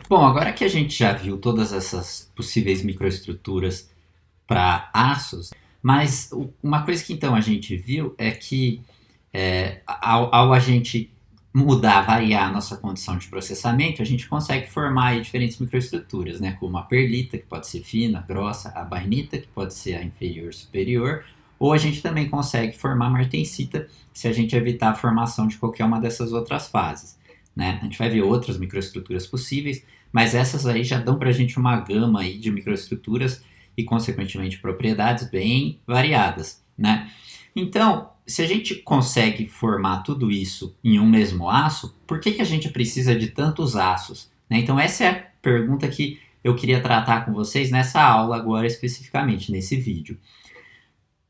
Bom, agora que a gente já viu todas essas possíveis microestruturas para aços, mas uma coisa que então a gente viu é que ao a gente mudar, variar a nossa condição de processamento, a gente consegue formar aí diferentes microestruturas, né? Como a perlita, que pode ser fina, grossa, a bainita, que pode ser a inferior, superior, ou a gente também consegue formar martensita se a gente evitar a formação de qualquer uma dessas outras fases. Né? A gente vai ver outras microestruturas possíveis, mas essas aí já dão para a gente uma gama aí de microestruturas e, consequentemente, propriedades bem variadas. Né? Então, se a gente consegue formar tudo isso em um mesmo aço, por que a gente precisa de tantos aços? Né? Então, essa é a pergunta que eu queria tratar com vocês nessa aula agora especificamente, nesse vídeo.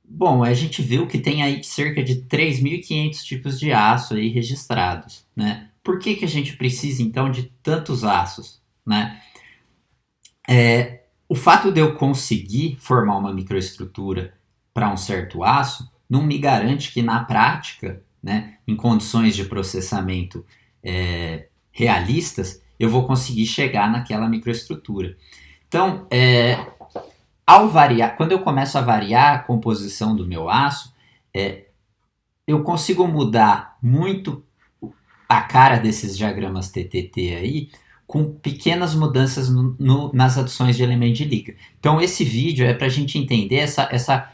Bom, a gente viu que tem aí cerca de 3.500 tipos de aço aí registrados, né? Por que a gente precisa, então, de tantos aços, né? O fato de eu conseguir formar uma microestrutura para um certo aço não me garante que, na prática, né, em condições de processamento realistas, eu vou conseguir chegar naquela microestrutura. Então, ao variar, quando eu começo a variar a composição do meu aço, eu consigo mudar muito a cara desses diagramas TTT aí, com pequenas mudanças nas adições de elemento de liga. Então, esse vídeo é para a gente entender essa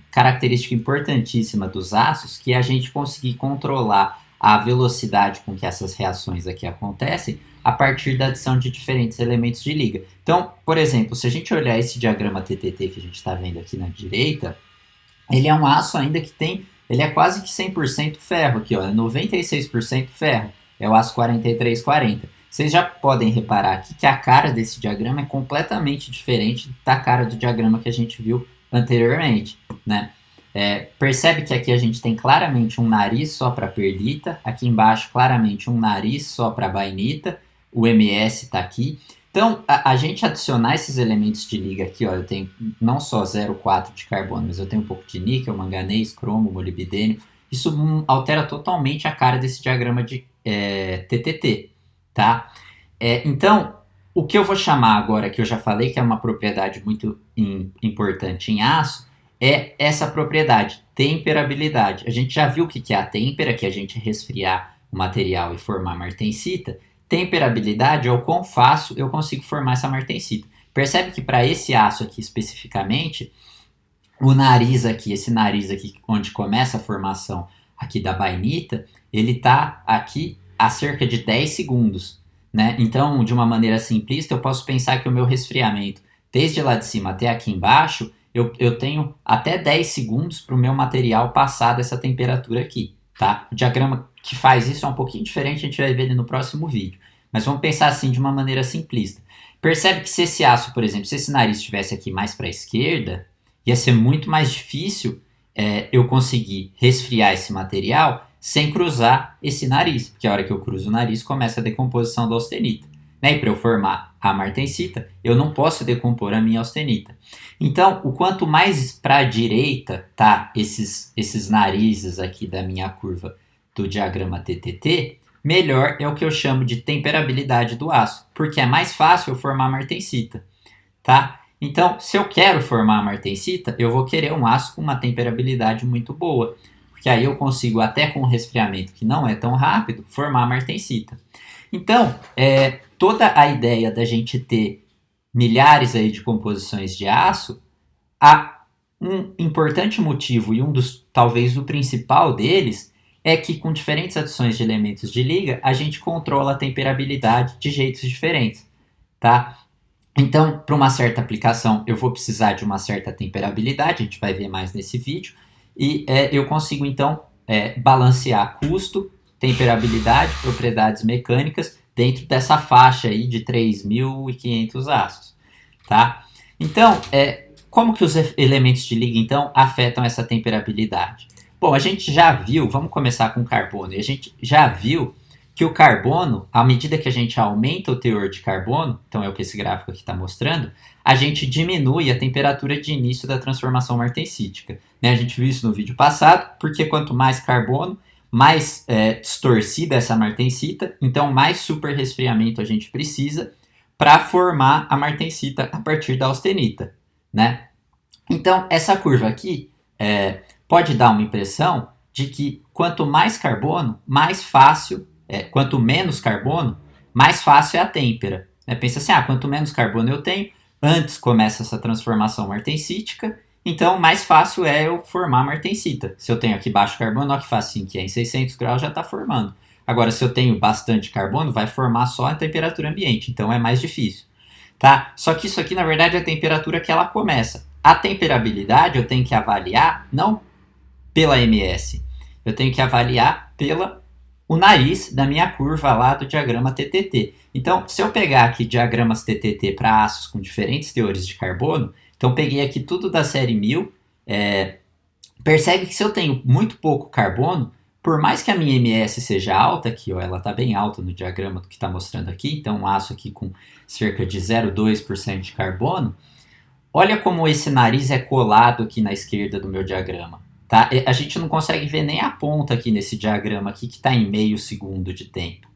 característica importantíssima dos aços, que é a gente conseguir controlar a velocidade com que essas reações aqui acontecem a partir da adição de diferentes elementos de liga. Então, por exemplo, se a gente olhar esse diagrama TTT que a gente está vendo aqui na direita, ele é um aço ainda que ele é quase que 100% ferro aqui, ó, é 96% ferro, é o aço 4340. Vocês já podem reparar aqui que a cara desse diagrama é completamente diferente da cara do diagrama que a gente viu anteriormente, né? Percebe que aqui a gente tem claramente um nariz só para perlita, aqui embaixo claramente um nariz só para bainita, o MS está aqui. Então, a gente adicionar esses elementos de liga aqui, ó, eu tenho não só 0,4 de carbono, mas eu tenho um pouco de níquel, manganês, cromo, molibdênio. Isso altera totalmente a cara desse diagrama de TTT, tá? Então, o que eu vou chamar agora, que eu já falei que é uma propriedade muito importante em aço, é essa propriedade, temperabilidade. A gente já viu o que é a têmpera, que é a gente resfriar o material e formar martensita. Temperabilidade é o quão fácil eu consigo formar essa martensita. Percebe que para esse aço aqui especificamente, o nariz aqui, esse nariz aqui onde começa a formação aqui da bainita, ele está aqui a cerca de 10 segundos. Né? Então, de uma maneira simplista, eu posso pensar que o meu resfriamento, desde lá de cima até aqui embaixo, eu tenho até 10 segundos para o meu material passar dessa temperatura aqui. Tá? O diagrama que faz isso é um pouquinho diferente, a gente vai ver ele no próximo vídeo. Mas vamos pensar assim de uma maneira simplista. Percebe que se esse aço, por exemplo, se esse nariz estivesse aqui mais para a esquerda, ia ser muito mais difícil eu conseguir resfriar esse material sem cruzar esse nariz, porque a hora que eu cruzo o nariz começa a decomposição da austenita. Né? E para eu formar a martensita, eu não posso decompor a minha austenita. Então, o quanto mais para a direita tá esses narizes aqui da minha curva do diagrama TTT, melhor é o que eu chamo de temperabilidade do aço, porque é mais fácil eu formar a martensita, tá? Então, se eu quero formar a martensita, eu vou querer um aço com uma temperabilidade muito boa, porque aí eu consigo, até com um resfriamento que não é tão rápido, formar a martensita. Então, toda a ideia da gente ter milhares aí de composições de aço, há um importante motivo, e talvez o principal deles, é que com diferentes adições de elementos de liga, a gente controla a temperabilidade de jeitos diferentes, tá? Então, para uma certa aplicação, eu vou precisar de uma certa temperabilidade, a gente vai ver mais nesse vídeo, e eu consigo, então, balancear custo, temperabilidade, propriedades mecânicas, dentro dessa faixa aí de 3.500 aços, tá? Então, como que os elementos de liga, então, afetam essa temperabilidade? Bom, a gente já viu, vamos começar com o carbono, e a gente já viu que o carbono, à medida que a gente aumenta o teor de carbono, então é o que esse gráfico aqui está mostrando, a gente diminui a temperatura de início da transformação martensítica. Né? A gente viu isso no vídeo passado, porque quanto mais carbono, mais distorcida essa martensita, então mais super resfriamento a gente precisa para formar a martensita a partir da austenita, né? Então, essa curva aqui pode dar uma impressão de que quanto mais carbono, mais fácil, quanto menos carbono, mais fácil é a têmpera. Pensa assim, quanto menos carbono eu tenho, antes começa essa transformação martensítica, então mais fácil é eu formar martensita. Se eu tenho aqui baixo carbono, olha que facinho que é, em 600 graus já está formando. Agora, se eu tenho bastante carbono, vai formar só a temperatura ambiente, então é mais difícil. Tá? Só que isso aqui, na verdade, é a temperatura que ela começa. A temperabilidade eu tenho que avaliar não pela MS, eu tenho que avaliar pela o nariz da minha curva lá do diagrama TTT. Então, se eu pegar aqui diagramas TTT para aços com diferentes teores de carbono, então peguei aqui tudo da série 1000, percebe que se eu tenho muito pouco carbono, por mais que a minha MS seja alta aqui, ó, ela está bem alta no diagrama que está mostrando aqui, então um aço aqui com cerca de 0,2% de carbono, olha como esse nariz é colado aqui na esquerda do meu diagrama. Tá? A gente não consegue ver nem a ponta aqui nesse diagrama aqui que está em meio segundo de tempo.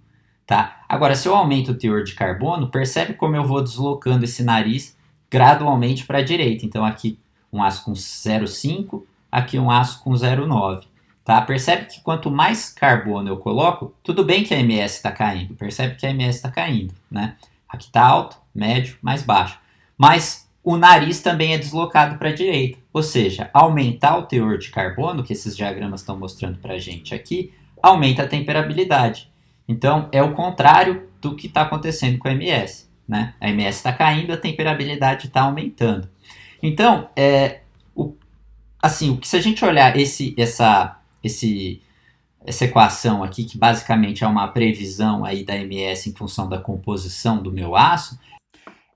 Tá? Agora, se eu aumento o teor de carbono, percebe como eu vou deslocando esse nariz gradualmente para a direita. Então aqui um aço com 0,5, aqui um aço com 0,9. Tá? Percebe que quanto mais carbono eu coloco, tudo bem que a MS está caindo, percebe que a MS está caindo. Né? Aqui está alto, médio, mais baixo. Mas o nariz também é deslocado para a direita. Ou seja, aumentar o teor de carbono, que esses diagramas estão mostrando para a gente aqui, aumenta a temperabilidade. Então, é o contrário do que está acontecendo com a MS. Né? A MS está caindo, a temperabilidade está aumentando. Então, se a gente olhar essa equação aqui, que basicamente é uma previsão aí da MS em função da composição do meu aço,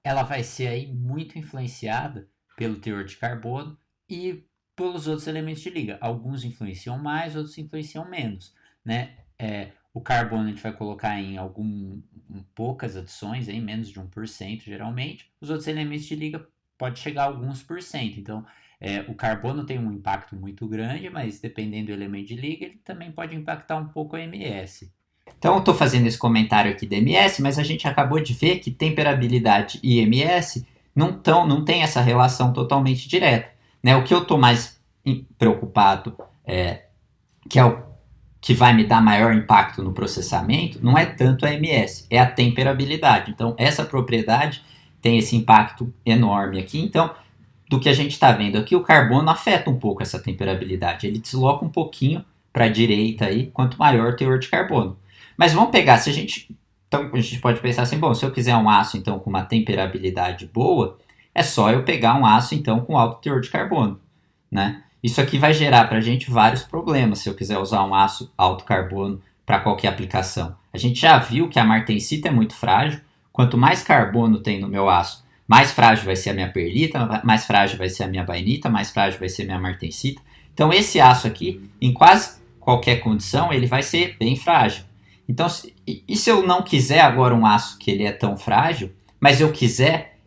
ela vai ser aí muito influenciada pelo teor de carbono e pelos outros elementos de liga. Alguns influenciam mais, outros influenciam menos. Né? O carbono a gente vai colocar em poucas adições, em menos de 1% geralmente. Os outros elementos de liga pode chegar a alguns por cento. Então, o carbono tem um impacto muito grande, mas dependendo do elemento de liga, ele também pode impactar um pouco a MS. Então, eu estou fazendo esse comentário aqui da MS, mas a gente acabou de ver que temperabilidade e MS não tem essa relação totalmente direta. Né? O que eu estou mais preocupado, que é o que vai me dar maior impacto no processamento, não é tanto a MS, é a temperabilidade. Então, essa propriedade tem esse impacto enorme aqui. Então, do que a gente está vendo aqui, o carbono afeta um pouco essa temperabilidade. Ele desloca um pouquinho para a direita aí, quanto maior o teor de carbono. Mas vamos pegar, então a gente pode pensar assim, bom, se eu quiser um aço então com uma temperabilidade boa, é só eu pegar um aço então com alto teor de carbono, né? Isso aqui vai gerar para a gente vários problemas se eu quiser usar um aço alto carbono para qualquer aplicação. A gente já viu que a martensita é muito frágil, quanto mais carbono tem no meu aço, mais frágil vai ser a minha perlita, mais frágil vai ser a minha bainita, mais frágil vai ser a minha martensita. Então esse aço aqui, em quase qualquer condição, ele vai ser bem frágil. Então, e se eu não quiser agora um aço que ele é tão frágil, mas eu quiser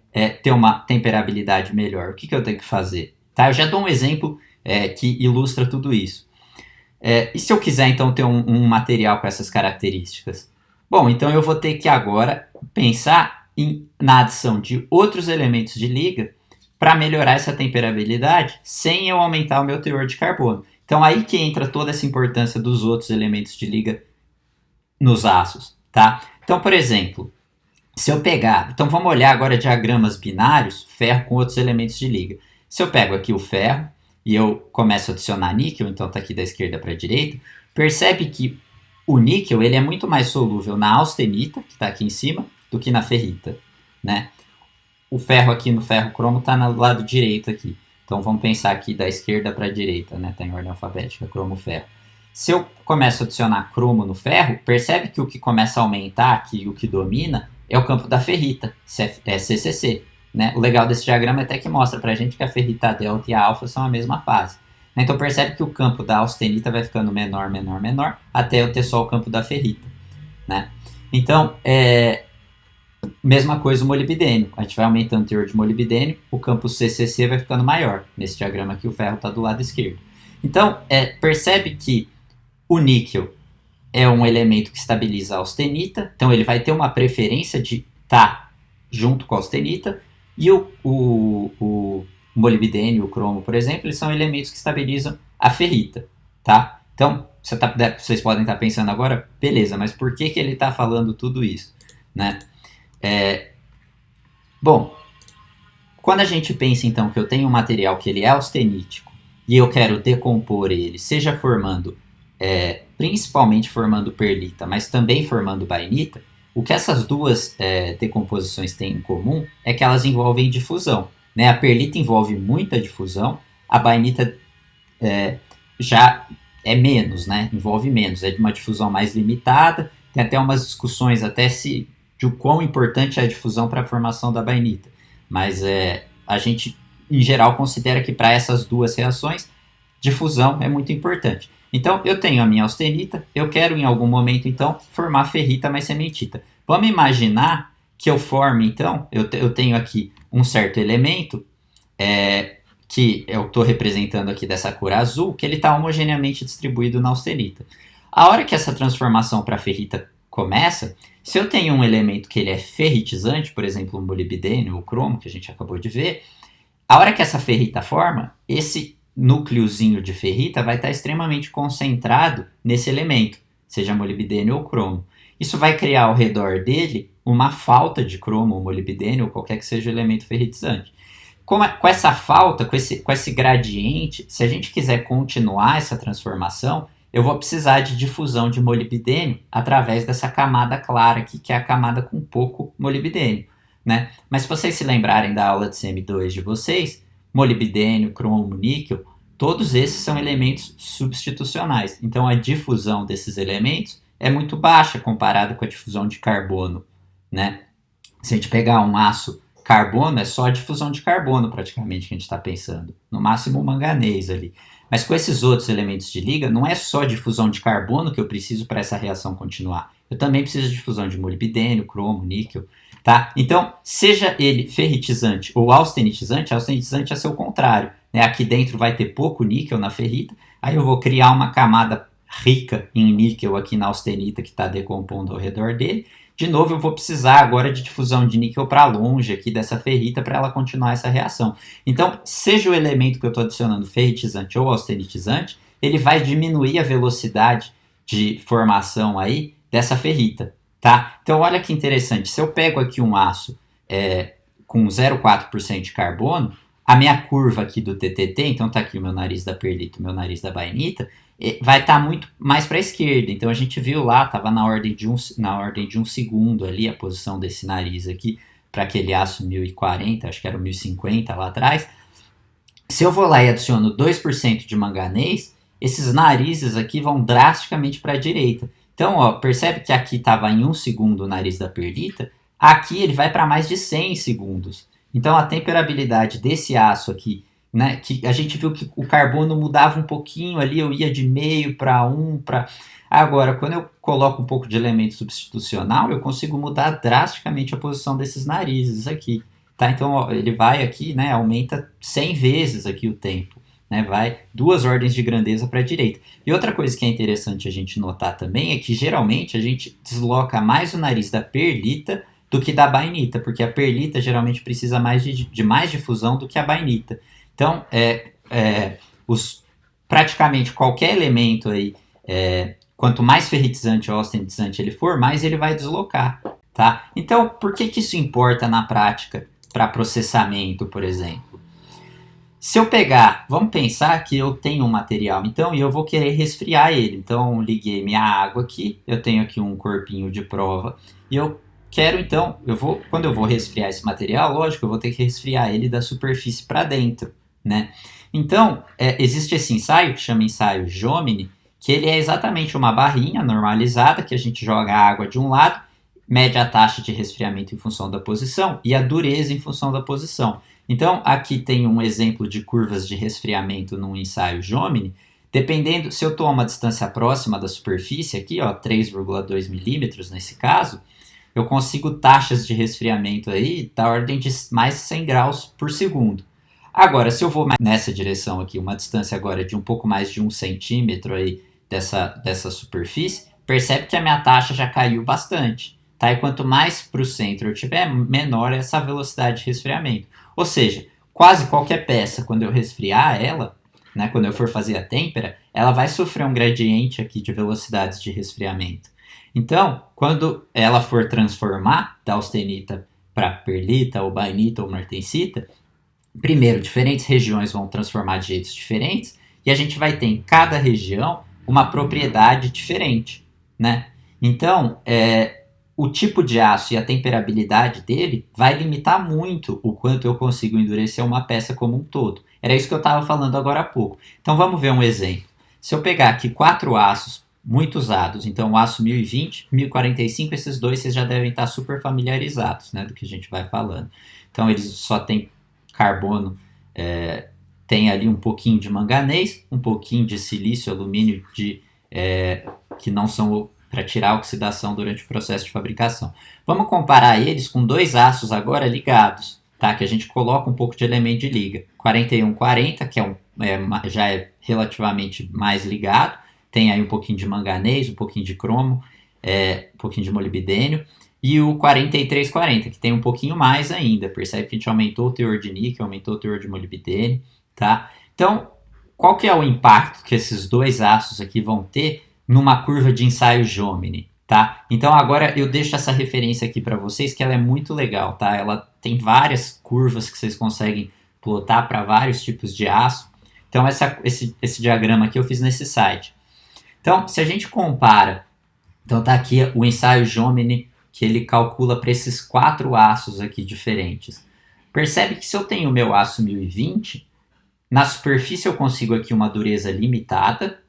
ter uma temperabilidade melhor, o que eu tenho que fazer? Tá? Eu já dou um exemplo que ilustra tudo isso. E se eu quiser então ter um material com essas características? Bom, então eu vou ter que agora pensar na adição de outros elementos de liga para melhorar essa temperabilidade sem eu aumentar o meu teor de carbono. Então aí que entra toda essa importância dos outros elementos de liga nos aços, tá? Então, por exemplo, se eu pegar... Então, vamos olhar agora diagramas binários, ferro com outros elementos de liga. Se eu pego aqui o ferro e eu começo a adicionar níquel, então está aqui da esquerda para a direita, percebe que o níquel ele é muito mais solúvel na austenita, que está aqui em cima, do que na ferrita, né? O ferro aqui no ferro cromo está no lado direito aqui. Então, vamos pensar aqui da esquerda para a direita, né? Está em ordem alfabética, cromo, ferro. Se eu começo a adicionar cromo no ferro, percebe que o que começa a aumentar aqui, o que domina, é o campo da ferrita, CCC. Né? O legal desse diagrama é até que mostra pra gente que a ferrita delta e a alfa são a mesma fase. Então percebe que o campo da austenita vai ficando menor, menor, menor, até eu ter só o campo da ferrita. Né? Então, mesma coisa o molibdênio. A gente vai aumentando o teor de molibdênio, o campo CCC vai ficando maior. Nesse diagrama aqui o ferro está do lado esquerdo. Então, percebe que O níquel é um elemento que estabiliza a austenita, então ele vai ter uma preferência de estar junto com a austenita, e o molibdênio e o cromo, por exemplo, eles são elementos que estabilizam a ferrita, tá? Então, vocês podem estar pensando agora, beleza, mas por que ele está falando tudo isso, né? Bom, quando a gente pensa então que eu tenho um material que ele é austenítico e eu quero decompor ele, seja formando, principalmente formando perlita, mas também formando bainita, o que essas duas decomposições têm em comum é que elas envolvem difusão. Né? A perlita envolve muita difusão, a bainita já é menos, né? Envolve menos, é de uma difusão mais limitada, tem até umas discussões até de o quão importante é a difusão para a formação da bainita. Mas a gente, em geral, considera que para essas duas reações, difusão é muito importante. Então, eu tenho a minha austenita, eu quero em algum momento, então, formar ferrita mais sementita. Vamos imaginar que eu forme, então, eu tenho aqui um certo elemento, que eu estou representando aqui dessa cor azul, que ele está homogeneamente distribuído na austenita. A hora que essa transformação para ferrita começa, se eu tenho um elemento que ele é ferritizante, por exemplo, um molibdênio ou cromo, que a gente acabou de ver, a hora que essa ferrita forma, esse núcleozinho de ferrita vai estar extremamente concentrado nesse elemento, seja molibdênio ou cromo. Isso vai criar ao redor dele uma falta de cromo ou molibdênio ou qualquer que seja o elemento ferritizante. Com essa falta, com esse gradiente, se a gente quiser continuar essa transformação, eu vou precisar de difusão de molibdênio através dessa camada clara aqui, que é a camada com pouco molibdênio. Né? Mas se vocês se lembrarem da aula de CM2 de vocês, molibdênio, cromo, níquel, todos esses são elementos substitucionais. Então a difusão desses elementos é muito baixa comparada com a difusão de carbono. Né? Se a gente pegar um aço carbono, é só a difusão de carbono praticamente que a gente está pensando. No máximo o manganês ali. Mas com esses outros elementos de liga, não é só difusão de carbono que eu preciso para essa reação continuar. Eu também preciso de difusão de molibdênio, cromo, níquel. Tá? Então, seja ele ferritizante ou austenitizante é seu contrário. Né? Aqui dentro vai ter pouco níquel na ferrita, aí eu vou criar uma camada rica em níquel aqui na austenita que está decompondo ao redor dele. De novo, eu vou precisar agora de difusão de níquel para longe aqui dessa ferrita para ela continuar essa reação. Então, seja o elemento que eu estou adicionando ferritizante ou austenitizante, ele vai diminuir a velocidade de formação aí dessa ferrita. Tá? Então, olha que interessante. Se eu pego aqui um aço com 0,4% de carbono, a minha curva aqui do TTT, então tá aqui o meu nariz da perlita, o meu nariz da bainita, vai estar muito mais para a esquerda. Então a gente viu lá, estava na ordem de um segundo ali a posição desse nariz aqui para aquele aço 1040, acho que era o 1050 lá atrás. Se eu vou lá e adiciono 2% de manganês, esses narizes aqui vão drasticamente para a direita. Então, ó, percebe que aqui estava em 1 segundo o nariz da perlita, aqui ele vai para mais de 100 segundos. Então, a temperabilidade desse aço aqui, né, que a gente viu que o carbono mudava um pouquinho ali, eu ia de meio para 1, para... Agora, quando eu coloco um pouco de elemento substitucional, eu consigo mudar drasticamente a posição desses narizes aqui. Tá? Então, ó, ele vai aqui, né, aumenta 100 vezes aqui o tempo. Né, vai 2 ordens de grandeza para a direita. E outra coisa que é interessante a gente notar também é que geralmente a gente desloca mais o nariz da perlita do que da bainita, porque a perlita geralmente precisa mais de mais difusão do que a bainita. Então, praticamente qualquer elemento aí, quanto mais ferritizante ou austenitizante ele for, mais ele vai deslocar. Tá? Então, por que isso importa na prática para processamento, por exemplo? Se eu pegar, vamos pensar que eu tenho um material, então, e eu vou querer resfriar ele. Então, liguei minha água aqui, eu tenho aqui um corpinho de prova, e eu quero, então, quando eu vou resfriar esse material, lógico, eu vou ter que resfriar ele da superfície para dentro, né? Então, existe esse ensaio, que chama ensaio Jomini, que ele é exatamente uma barrinha normalizada, que a gente joga a água de um lado, mede a taxa de resfriamento em função da posição e a dureza em função da posição. Então, aqui tem um exemplo de curvas de resfriamento num ensaio Jomini. Dependendo, se eu estou a uma distância próxima da superfície, aqui, 3,2 milímetros nesse caso, eu consigo taxas de resfriamento aí da ordem de mais 100 graus por segundo. Agora, se eu vou nessa direção aqui, uma distância agora de um pouco mais de 1 centímetro aí dessa superfície, percebe que a minha taxa já caiu bastante. Tá? E quanto mais para o centro eu tiver, menor é essa velocidade de resfriamento. Ou seja, quase qualquer peça, quando eu resfriar ela, né, quando eu for fazer a têmpera, ela vai sofrer um gradiente aqui de velocidades de resfriamento. Então, quando ela for transformar da austenita para perlita, ou bainita, ou martensita, primeiro, diferentes regiões vão transformar de jeitos diferentes, e a gente vai ter em cada região uma propriedade diferente, né? Então, o tipo de aço e a temperabilidade dele vai limitar muito o quanto eu consigo endurecer uma peça como um todo. Era isso que eu estava falando agora há pouco. Então vamos ver um exemplo. Se eu pegar aqui 4 aços muito usados, então o aço 1020, 1045, esses dois vocês já devem estar super familiarizados, né, do que a gente vai falando. Então eles só têm carbono, tem ali um pouquinho de manganês, um pouquinho de silício, alumínio, que não são para tirar a oxidação durante o processo de fabricação. Vamos comparar eles com 2 aços agora ligados, tá? Que a gente coloca um pouco de elemento de liga. 4140, que já é relativamente mais ligado, tem aí um pouquinho de manganês, um pouquinho de cromo, um pouquinho de molibdênio, e o 4340, que tem um pouquinho mais ainda. Percebe que a gente aumentou o teor de níquel, aumentou o teor de molibdênio, tá? Então, qual que é o impacto que esses 2 aços aqui vão ter numa curva de ensaio Jomini, tá? Então agora eu deixo essa referência aqui para vocês, que ela é muito legal, tá? Ela tem várias curvas que vocês conseguem plotar para vários tipos de aço. Então esse diagrama aqui eu fiz nesse site. Então, se a gente compara, então tá aqui o ensaio Jomini, que ele calcula para esses 4 aços aqui diferentes. Percebe que se eu tenho o meu aço 1020, na superfície eu consigo aqui uma dureza limitada,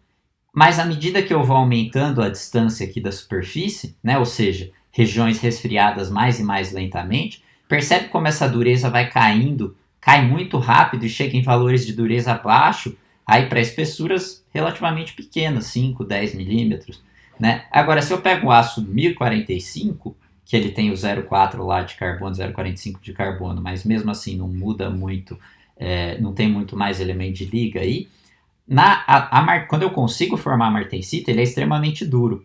mas à medida que eu vou aumentando a distância aqui da superfície, né, ou seja, regiões resfriadas mais e mais lentamente, percebe como essa dureza vai caindo, cai muito rápido e chega em valores de dureza abaixo, aí para espessuras relativamente pequenas, 5, 10 milímetros. Né? Agora, se eu pego o aço 1045, que ele tem o 0,4 lá de carbono, 0,45 de carbono, mas mesmo assim não muda muito, não tem muito mais elemento de liga aí, quando eu consigo formar a martensita, ele é extremamente duro.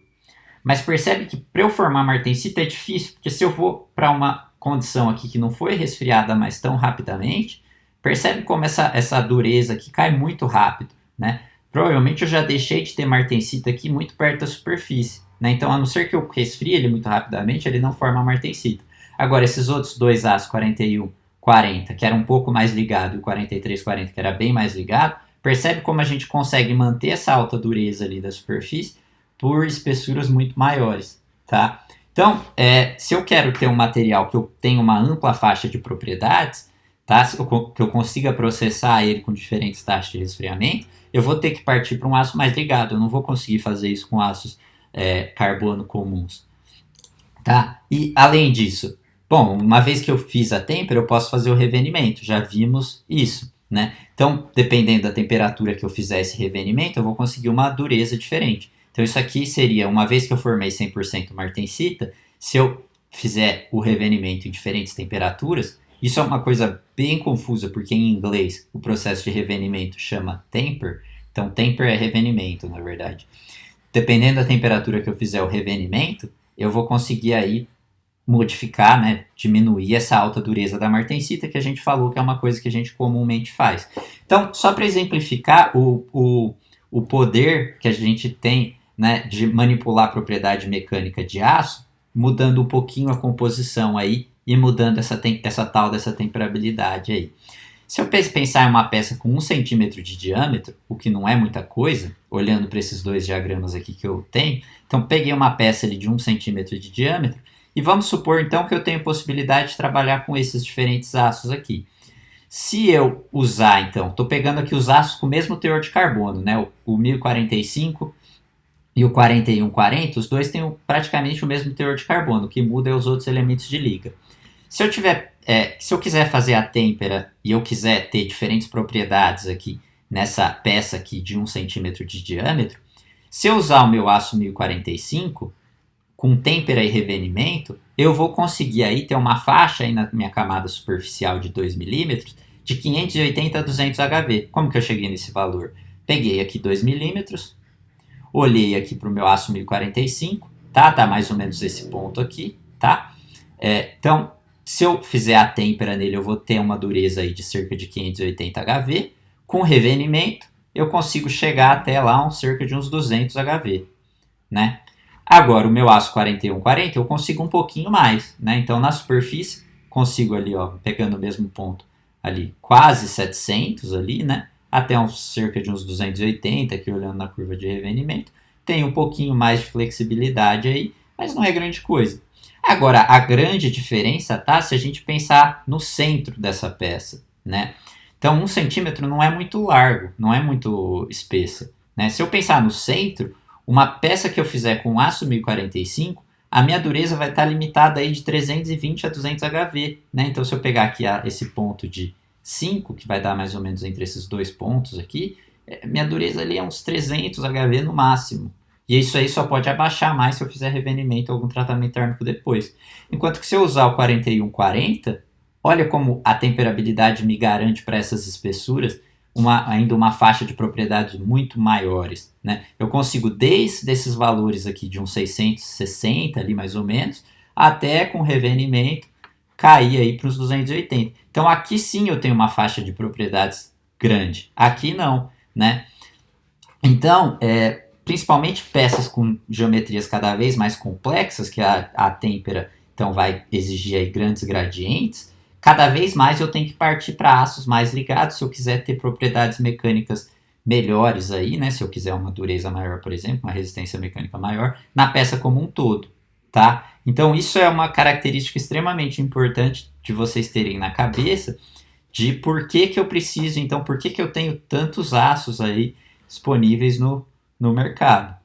Mas percebe que para eu formar a martensita é difícil, porque se eu vou para uma condição aqui que não foi resfriada mais tão rapidamente, percebe como essa dureza aqui cai muito rápido, né? Provavelmente eu já deixei de ter martensita aqui muito perto da superfície, né? Então, a não ser que eu resfrie ele muito rapidamente, ele não forma a martensita. Agora, esses outros 2 aços, 4140, que era um pouco mais ligado, e o 4340, que era bem mais ligado, percebe como a gente consegue manter essa alta dureza ali da superfície por espessuras muito maiores, tá? Então, se eu quero ter um material que eu tenha uma ampla faixa de propriedades, tá? Que eu consiga processar ele com diferentes taxas de resfriamento, eu vou ter que partir para um aço mais ligado. Eu não vou conseguir fazer isso com aços carbono comuns, tá? E, além disso, bom, uma vez que eu fiz a têmpera, eu posso fazer o revenimento. Já vimos isso. Né? Então, dependendo da temperatura que eu fizer esse revenimento, eu vou conseguir uma dureza diferente. Então, isso aqui seria, uma vez que eu formei 100% martensita, se eu fizer o revenimento em diferentes temperaturas, isso é uma coisa bem confusa, porque em inglês o processo de revenimento chama temper, então temper é revenimento, na verdade. Dependendo da temperatura que eu fizer o revenimento, eu vou conseguir aí modificar, né, diminuir essa alta dureza da martensita, que a gente falou que é uma coisa que a gente comumente faz. Então, só para exemplificar o poder que a gente tem, né, de manipular a propriedade mecânica de aço, mudando um pouquinho a composição aí e mudando essa tal dessa temperabilidade aí. Se eu pensar em uma peça com 1 centímetro de diâmetro, o que não é muita coisa, olhando para esses 2 diagramas aqui que eu tenho, então peguei uma peça ali de 1 centímetro de diâmetro, e vamos supor, então, que eu tenho possibilidade de trabalhar com esses diferentes aços aqui. Se eu usar, então, estou pegando aqui os aços com o mesmo teor de carbono, né? O 1045 e o 4140, os dois têm praticamente o mesmo teor de carbono, o que muda é os outros elementos de liga. Se eu quiser fazer a têmpera e eu quiser ter diferentes propriedades aqui nessa peça aqui de 1 centímetro de diâmetro, se eu usar o meu aço 1045, com têmpera e revenimento, eu vou conseguir aí ter uma faixa aí na minha camada superficial de 2 milímetros de 580 a 200 HV. Como que eu cheguei nesse valor? Peguei aqui 2 milímetros, Olhei aqui para o meu aço 1045, tá? Tá mais ou menos esse ponto aqui, tá? Então, se eu fizer a têmpera nele, eu vou ter uma dureza aí de cerca de 580 HV. Com revenimento, eu consigo chegar até lá cerca de uns 200 HV, né? Agora, o meu aço 4140, eu consigo um pouquinho mais, né? Então, na superfície, consigo ali, ó, pegando o mesmo ponto ali, quase 700 ali, né? Até cerca de uns 280 aqui, olhando na curva de revenimento. Tem um pouquinho mais de flexibilidade aí, mas não é grande coisa. Agora, a grande diferença tá se a gente pensar no centro dessa peça, né? Então, 1 centímetro não é muito largo, não é muito espessa, né? Se eu pensar no centro, uma peça que eu fizer com aço 1045, a minha dureza vai estar limitada aí de 320 a 200 HV, né? Então, se eu pegar aqui esse ponto de 5, que vai dar mais ou menos entre esses dois pontos aqui, minha dureza ali é uns 300 HV no máximo. E isso aí só pode abaixar mais se eu fizer revenimento ou algum tratamento térmico depois. Enquanto que se eu usar o 4140, olha como a temperabilidade me garante para essas espessuras ainda uma faixa de propriedades muito maiores, né? Eu consigo desde esses valores aqui de uns 660 ali mais ou menos, até com revenimento cair aí para os 280. Então aqui sim eu tenho uma faixa de propriedades grande, aqui não, né? Então, principalmente peças com geometrias cada vez mais complexas, que a têmpera então vai exigir aí grandes gradientes, cada vez mais eu tenho que partir para aços mais ligados se eu quiser ter propriedades mecânicas melhores aí, né? Se eu quiser uma dureza maior, por exemplo, uma resistência mecânica maior, na peça como um todo, tá? Então isso é uma característica extremamente importante de vocês terem na cabeça de por que eu preciso, então por que eu tenho tantos aços aí disponíveis no mercado.